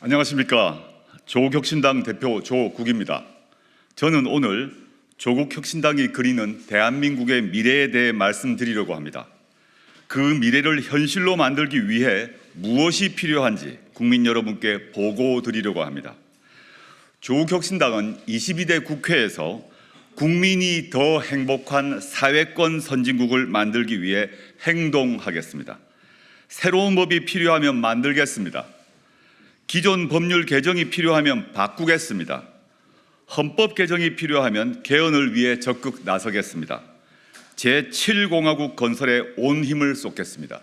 안녕하십니까. 조국혁신당 대표 조국입니다. 저는 오늘 조국혁신당이 그리는 대한민국의 미래에 대해 말씀드리려고 합니다. 그 미래를 현실로 만들기 위해 무엇이 필요한지 국민 여러분께 보고드리려고 합니다. 조국혁신당은 22대 국회에서 국민이 더 행복한 사회권 선진국을 만들기 위해 행동하겠습니다. 새로운 법이 필요하면 만들겠습니다. 기존 법률 개정이 필요하면 바꾸겠습니다. 헌법 개정이 필요하면 개헌을 위해 적극 나서겠습니다. 제7공화국 건설에 온 힘을 쏟겠습니다.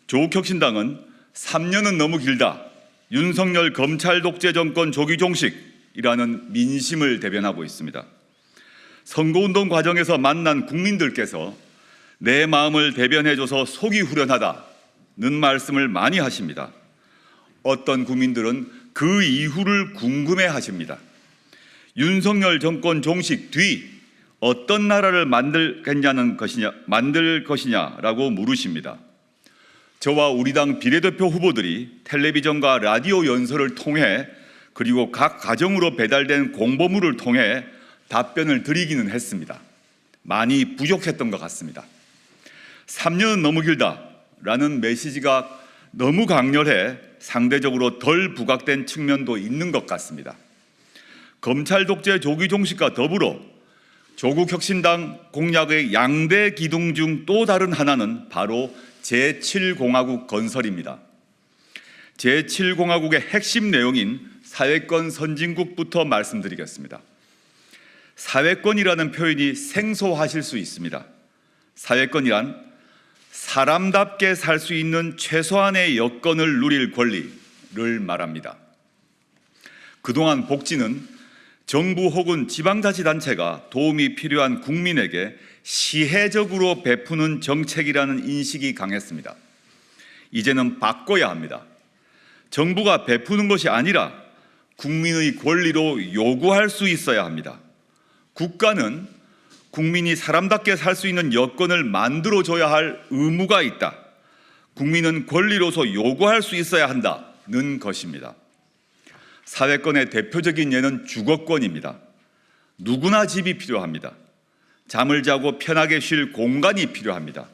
조국혁신당은 3년은 너무 길다, 윤석열 검찰 독재 정권 조기 종식이라는 민심을 대변하고 있습니다. 선거운동 과정에서 만난 국민들께서 내 마음을 대변해줘서 속이 후련하다는 말씀을 많이 하십니다. 어떤 국민들은 그 이후를 궁금해 하십니다. 윤석열 정권 종식 뒤 어떤 나라를 만들 것이냐라고 물으십니다. 저와 우리 당 비례대표 후보들이 텔레비전과 라디오 연설을 통해 그리고 각 가정으로 배달된 공보물을 통해 답변을 드리기는 했습니다. 많이 부족했던 것 같습니다. 3년은 너무 길다라는 메시지가 너무 강렬해 상대적으로 덜 부각된 측면도 있는 것 같습니다. 검찰 독재 조기 종식과 더불어 조국혁신당 공약의 양대 기둥 중 또 다른 하나는 바로 제7공화국 건설입니다. 제7공화국의 핵심 내용인 사회권 선진국부터 말씀드리겠습니다. 사회권이라는 표현이 생소하실 수 있습니다. 사회권이란 사람답게 살 수 있는 최소한의 여건을 누릴 권리를 말합니다. 그동안 복지는 정부 혹은 지방자치단체가 도움이 필요한 국민에게 시혜적으로 베푸는 정책이라는 인식이 강했습니다. 이제는 바꿔야 합니다. 정부가 베푸는 것이 아니라 국민의 권리로 요구할 수 있어야 합니다. 국가는 국민이 사람답게 살 수 있는 여건을 만들어줘야 할 의무가 있다. 국민은 권리로서 요구할 수 있어야 한다는 것입니다. 사회권의 대표적인 예는 주거권입니다. 누구나 집이 필요합니다. 잠을 자고 편하게 쉴 공간이 필요합니다.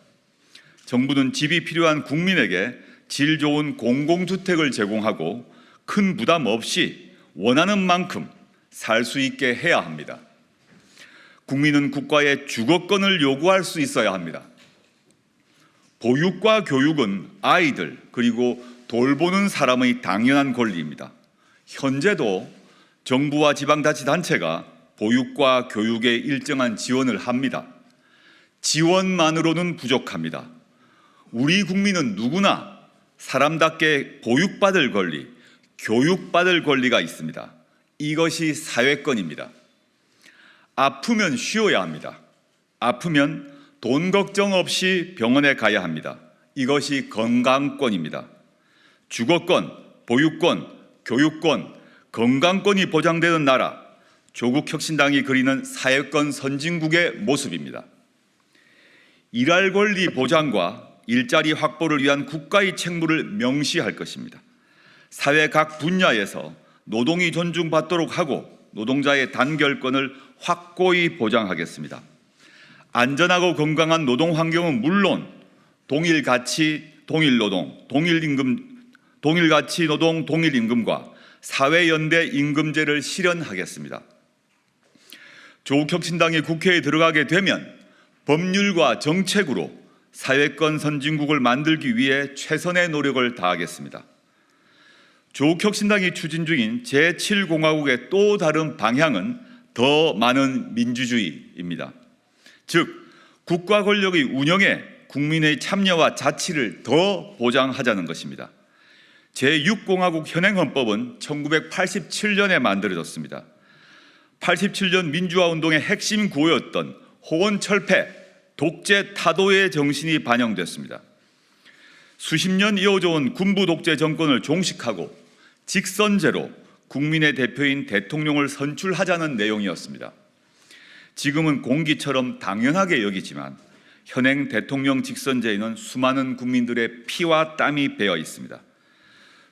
정부는 집이 필요한 국민에게 질 좋은 공공주택을 제공하고 큰 부담 없이 원하는 만큼 살 수 있게 해야 합니다. 국민은 국가에 주거권을 요구할 수 있어야 합니다. 보육과 교육은 아이들 그리고 돌보는 사람의 당연한 권리입니다. 현재도 정부와 지방자치단체가 보육과 교육에 일정한 지원을 합니다. 지원만으로는 부족합니다. 우리 국민은 누구나 사람답게 보육받을 권리, 교육받을 권리가 있습니다. 이것이 사회권입니다. 아프면 쉬어야 합니다. 아프면 돈 걱정 없이 병원에 가야 합니다. 이것이 건강권입니다. 주거권, 보육권, 교육권, 건강권이 보장되는 나라, 조국혁신당이 그리는 사회권 선진국의 모습입니다. 일할 권리 보장과 일자리 확보를 위한 국가의 책무를 명시할 것입니다. 사회 각 분야에서 노동이 존중받도록 하고 노동자의 단결권을 확고히 보장하겠습니다. 안전하고 건강한 노동 환경은 물론 동일 가치, 동일 노동, 동일 가치 노동, 동일 임금과 사회연대 임금제를 실현하겠습니다. 조국혁신당이 국회에 들어가게 되면 법률과 정책으로 사회권 선진국을 만들기 위해 최선의 노력을 다하겠습니다. 조국혁신당이 추진 중인 제7공화국의 또 다른 방향은 더 많은 민주주의입니다. 즉, 국가 권력의 운영에 국민의 참여와 자치를 더 보장하자는 것입니다. 제6공화국 현행헌법은 1987년에 만들어졌습니다. 87년 민주화운동의 핵심 구호였던 호언철폐, 독재 타도의 정신이 반영됐습니다. 수십 년 이어져 온 군부 독재 정권을 종식하고 직선제로 국민의 대표인 대통령을 선출하자는 내용이었습니다. 지금은 공기처럼 당연하게 여기지만 현행 대통령 직선제에는 수많은 국민들의 피와 땀이 배어 있습니다.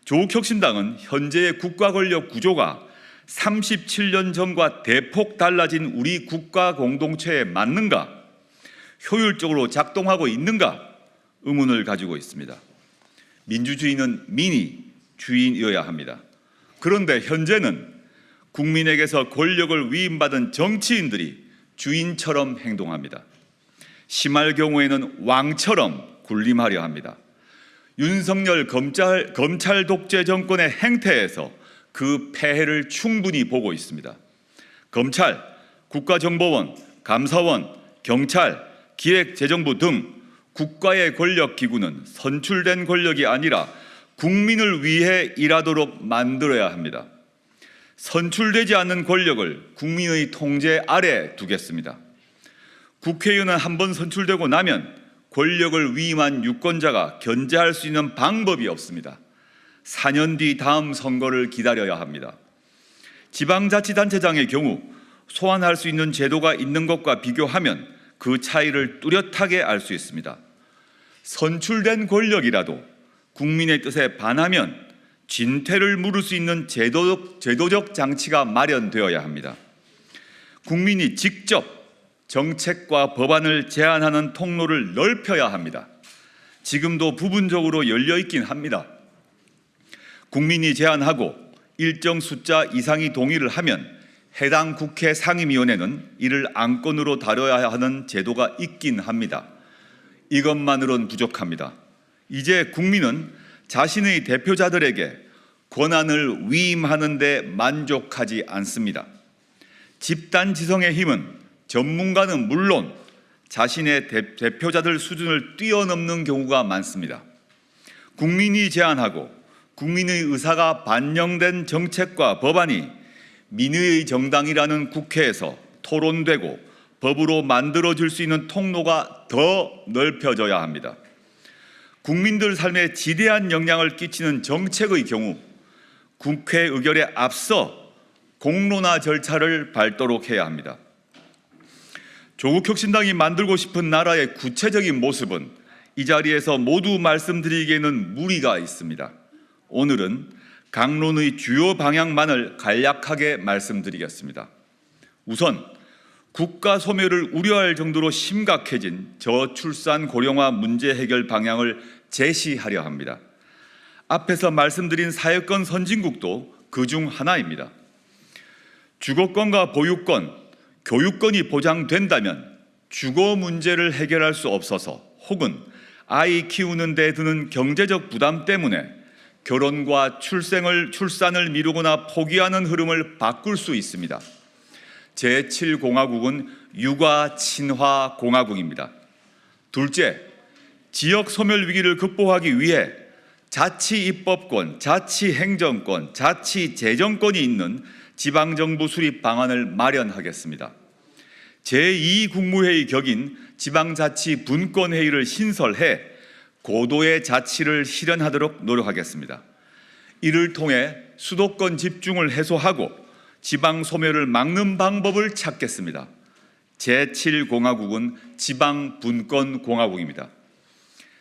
조국혁신당은 현재의 국가 권력 구조가 37년 전과 대폭 달라진 우리 국가 공동체에 맞는가, 효율적으로 작동하고 있는가 의문을 가지고 있습니다. 민주주의는 민이 주인이어야 합니다. 그런데 현재는 국민에게서 권력을 위임받은 정치인들이 주인처럼 행동합니다. 심할 경우에는 왕처럼 군림하려 합니다. 윤석열 검찰 독재 정권의 행태에서 그 폐해를 충분히 보고 있습니다. 검찰, 국가정보원, 감사원, 경찰, 기획재정부 등 국가의 권력기구는 선출된 권력이 아니라 국민을 위해 일하도록 만들어야 합니다. 선출되지 않는 권력을 국민의 통제 아래 두겠습니다. 국회의원은 한번 선출되고 나면 권력을 위임한 유권자가 견제할 수 있는 방법이 없습니다. 4년 뒤 다음 선거를 기다려야 합니다. 지방자치단체장의 경우 소환할 수 있는 제도가 있는 것과 비교하면 그 차이를 뚜렷하게 알 수 있습니다. 선출된 권력이라도 국민의 뜻에 반하면 진퇴를 물을 수 있는 제도적 장치가 마련되어야 합니다. 국민이 직접 정책과 법안을 제안하는 통로를 넓혀야 합니다. 지금도 부분적으로 열려 있긴 합니다. 국민이 제안하고 일정 숫자 이상이 동의를 하면 해당 국회 상임위원회는 이를 안건으로 다뤄야 하는 제도가 있긴 합니다. 이것만으로는 부족합니다. 이제 국민은 자신의 대표자들에게 권한을 위임하는 데 만족하지 않습니다. 집단 지성의 힘은 전문가는 물론 자신의 대표자들 수준을 뛰어넘는 경우가 많습니다. 국민이 제안하고 국민의 의사가 반영된 정책과 법안이 민의의 정당이라는 국회에서 토론되고 법으로 만들어질 수 있는 통로가 더 넓혀져야 합니다. 국민들 삶에 지대한 영향을 끼치는 정책의 경우 국회 의결에 앞서 공론화 절차를 밟도록 해야 합니다. 조국혁신당이 만들고 싶은 나라의 구체적인 모습은 이 자리에서 모두 말씀드리기에는 무리가 있습니다. 오늘은 강론의 주요 방향만을 간략하게 말씀드리겠습니다. 우선 국가 소멸을 우려할 정도로 심각해진 저출산 고령화 문제 해결 방향을 제시하려 합니다. 앞에서 말씀드린 사회권 선진국도 그중 하나입니다. 주거권과 보유권, 교육권이 보장된다면 주거 문제를 해결할 수 없어서 혹은 아이 키우는 데 드는 경제적 부담 때문에 결혼과 출산을 미루거나 포기하는 흐름을 바꿀 수 있습니다. 제7공화국은 육아 친화 공화국입니다. 둘째, 지역 소멸 위기를 극복하기 위해 자치입법권, 자치행정권, 자치재정권이 있는 지방정부 수립 방안을 마련하겠습니다. 제2국무회의 격인 지방자치분권회의를 신설해 고도의 자치를 실현하도록 노력하겠습니다. 이를 통해 수도권 집중을 해소하고 지방 소멸을 막는 방법을 찾겠습니다. 제7공화국은 지방분권공화국입니다.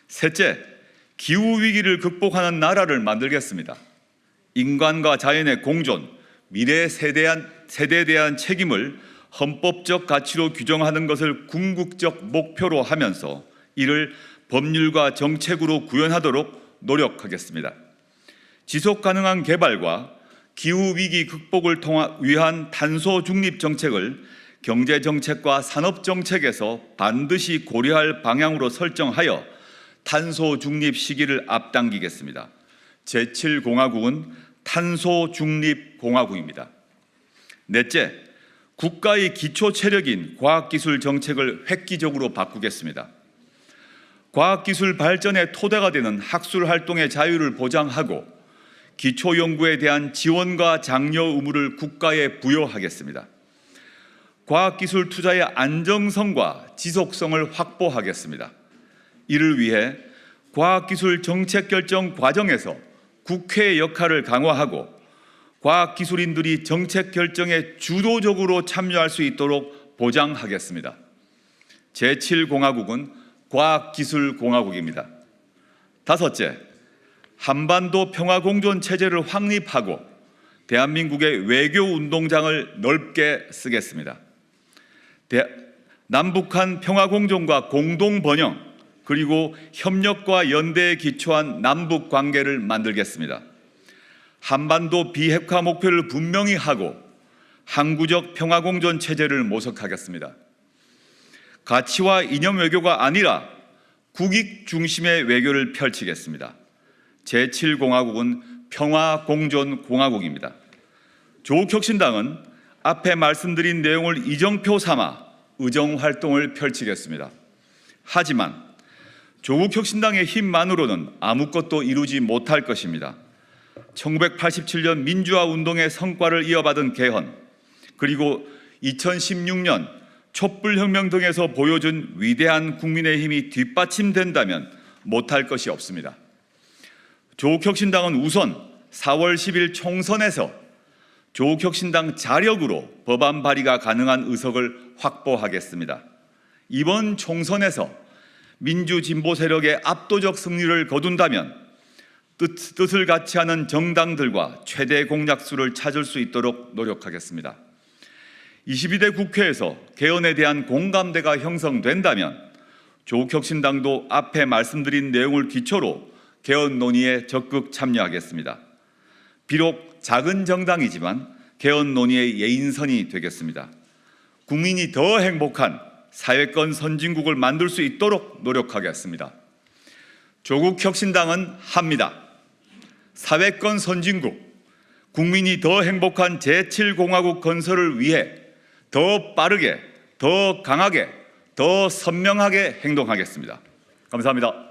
셋째, 기후위기를 극복하는 나라를 만들겠습니다. 인간과 자연의 공존, 미래 세대에 대한 책임을 헌법적 가치로 규정하는 것을 궁극적 목표로 하면서 이를 법률과 정책으로 구현하도록 노력하겠습니다. 지속 가능한 개발과 기후위기 극복을 위한 탄소 중립 정책을 경제정책과 산업정책에서 반드시 고려할 방향으로 설정하여 탄소 중립 시기를 앞당기겠습니다. 제7공화국은 탄소 중립 공화국입니다. 넷째, 국가의 기초 체력인 과학기술 정책을 획기적으로 바꾸겠습니다. 과학기술 발전의 토대가 되는 학술 활동의 자유를 보장하고 기초 연구에 대한 지원과 장려 의무를 국가에 부여하겠습니다. 과학기술 투자의 안정성과 지속성을 확보하겠습니다. 이를 위해 과학기술 정책 결정 과정에서 국회의 역할을 강화하고 과학기술인들이 정책 결정에 주도적으로 참여할 수 있도록 보장하겠습니다. 제7공화국은 과학기술공화국입니다. 다섯째, 한반도 평화공존 체제를 확립하고 대한민국의 외교 운동장을 넓게 쓰겠습니다. 남북한 평화공존과 공동번영 그리고 협력과 연대에 기초한 남북 관계를 만들겠습니다. 한반도 비핵화 목표를 분명히 하고 항구적 평화공존 체제를 모색하겠습니다. 가치와 이념 외교가 아니라 국익 중심의 외교를 펼치겠습니다. 제7공화국은 평화공존공화국입니다. 조국혁신당은 앞에 말씀드린 내용을 이정표 삼아 의정활동을 펼치겠습니다. 하지만 조국혁신당의 힘만으로는 아무것도 이루지 못할 것입니다. 1987년 민주화 운동의 성과를 이어받은 개헌, 그리고 2016년 촛불혁명 등에서 보여준 위대한 국민의힘이 뒷받침된다면 못할 것이 없습니다. 조국혁신당은 우선 4월 10일 총선에서 조국혁신당 자력으로 법안 발의가 가능한 의석을 확보하겠습니다. 이번 총선에서 민주진보 세력의 압도적 승리를 거둔다면 뜻을 같이 하는 정당들과 최대 공약수를 찾을 수 있도록 노력하겠습니다. 22대 국회에서 개헌에 대한 공감대가 형성된다면 조국혁신당도 앞에 말씀드린 내용을 기초로 개헌 논의에 적극 참여하겠습니다. 비록 작은 정당이지만 개헌 논의의 예인선이 되겠습니다. 국민이 더 행복한 사회권 선진국을 만들 수 있도록 노력하겠습니다. 조국혁신당은 합니다. 사회권 선진국, 국민이 더 행복한 제7공화국 건설을 위해 더 빠르게, 더 강하게, 더 선명하게 행동하겠습니다. 감사합니다.